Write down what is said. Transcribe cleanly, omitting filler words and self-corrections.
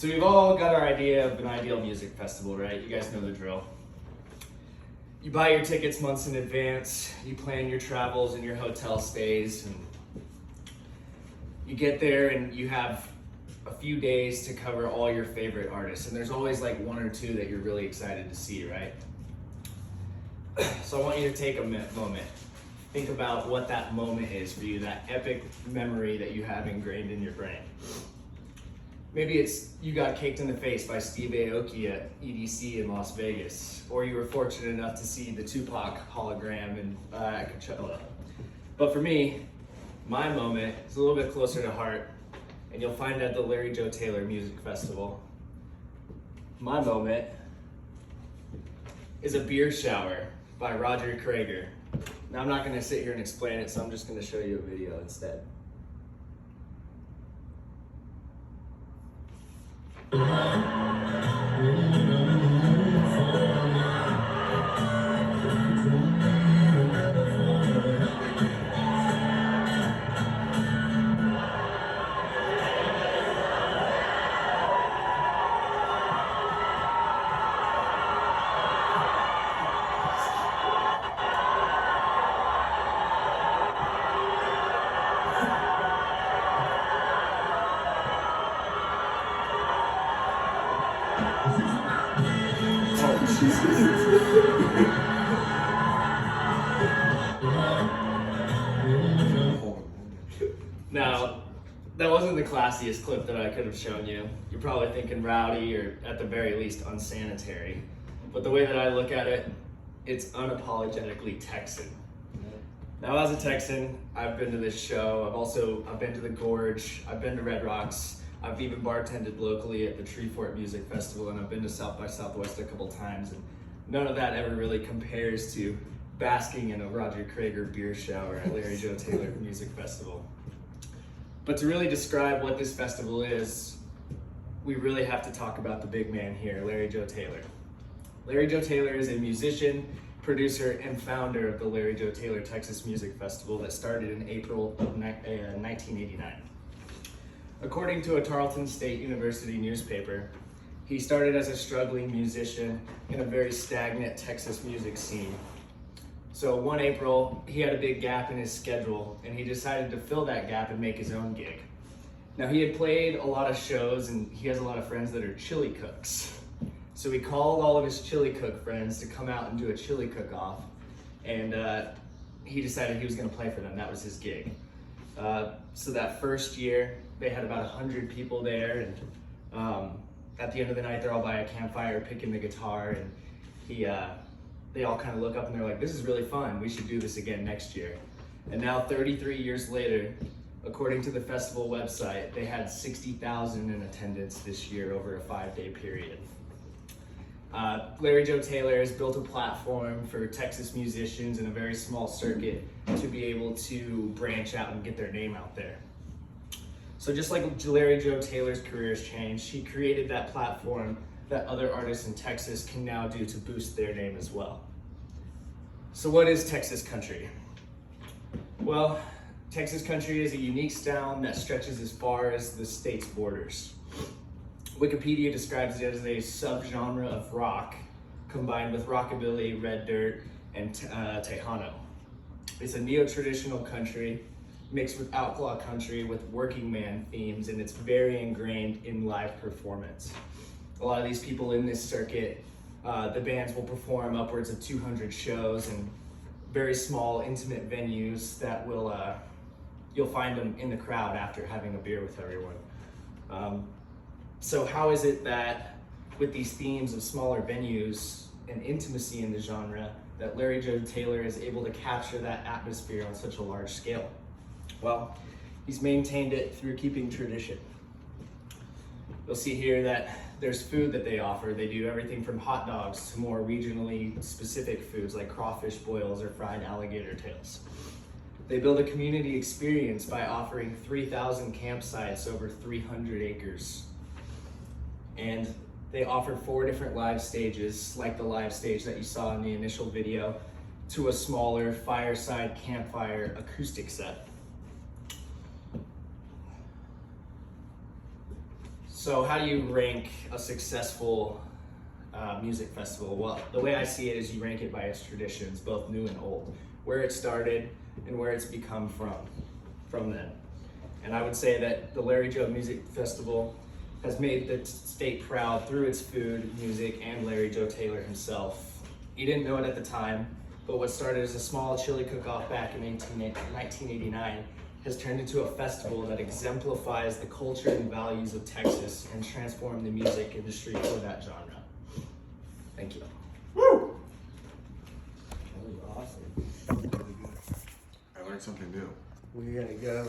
So we've all got our idea of an ideal music festival, right? You guys know the drill. You buy your tickets months in advance, you plan your travels and your hotel stays, and you get there and you have a few days to cover all your favorite artists. And there's always like one or two that you're really excited to see, right? So I want you to take a moment. Think about what that moment is for you, that epic memory that you have ingrained in your brain. Maybe it's you got caked in the face by Steve Aoki at EDC in Las Vegas, or you were fortunate enough to see the Tupac hologram at Coachella. But for me, my moment is a little bit closer to heart, and you'll find it at the Larry Joe Taylor Music Festival. My moment is a beer shower by Roger Krager. Now I'm not gonna sit here and explain it, so I'm just gonna show you a video instead. Now, that wasn't the classiest clip that I could have shown you. You're probably thinking rowdy or at the very least unsanitary. But the way that I look at it, it's unapologetically Texan. Now, as a Texan, I've been to this show. I've been to the Gorge. I've been to Red Rocks. I've even bartended locally at the Treefort Music Festival, and I've been to South by Southwest a couple times, and none of that ever really compares to basking in a Roger Krager beer shower at Larry Joe Taylor Music Festival. But to really describe what this festival is, we really have to talk about the big man here, Larry Joe Taylor. Larry Joe Taylor is a musician, producer, and founder of the Larry Joe Taylor Texas Music Festival that started in April of 1989. According to a Tarleton State University newspaper, he started as a struggling musician in a very stagnant Texas music scene. So one April, he had a big gap in his schedule, and he decided to fill that gap and make his own gig. Now, he had played a lot of shows, and he has a lot of friends that are chili cooks. So he called all of his chili cook friends to come out and do a chili cook-off, and he decided he was gonna play for them. That was his gig. So that first year, they had about 100 people there, and at the end of the night, they're all by a campfire picking the guitar, and they all kind of look up and they're like, this is really fun. We should do this again next year. And now 33 years later, according to the festival website, they had 60,000 in attendance this year over a 5-day period. Larry Joe Taylor has built a platform for Texas musicians in a very small circuit to be able to branch out and get their name out there. So just like Larry Joe Taylor's career has changed, he created that platform that other artists in Texas can now do to boost their name as well. So what is Texas country? Well, Texas country is a unique sound that stretches as far as the state's borders. Wikipedia describes it as a subgenre of rock combined with rockabilly, red dirt, and Tejano. It's a neo-traditional country mixed with outlaw country with working man themes, and it's very ingrained in live performance. A lot of these people in this circuit, the bands will perform upwards of 200 shows in very small, intimate venues that will, you'll find them in the crowd after having a beer with everyone. So how is it that with these themes of smaller venues and intimacy in the genre, that Larry Joe Taylor is able to capture that atmosphere on such a large scale? Well, he's maintained it through keeping tradition. You'll see here that there's food that they offer. They do everything from hot dogs to more regionally specific foods like crawfish boils or fried alligator tails. They build a community experience by offering 3,000 campsites over 300 acres. And they offer 4 different live stages, like the live stage that you saw in the initial video, to a smaller fireside campfire acoustic set. So how do you rank a successful music festival? Well, the way I see it is you rank it by its traditions, both new and old, where it started and where it's become from then. And I would say that the Larry Joe Music Festival has made the state proud through its food, music, and Larry Joe Taylor himself. He didn't know it at the time, but what started as a small chili cook-off back in 1989 has turned into a festival that exemplifies the culture and values of Texas and transformed the music industry for that genre. Thank you. Woo! That was awesome. I learned something new. We're gonna go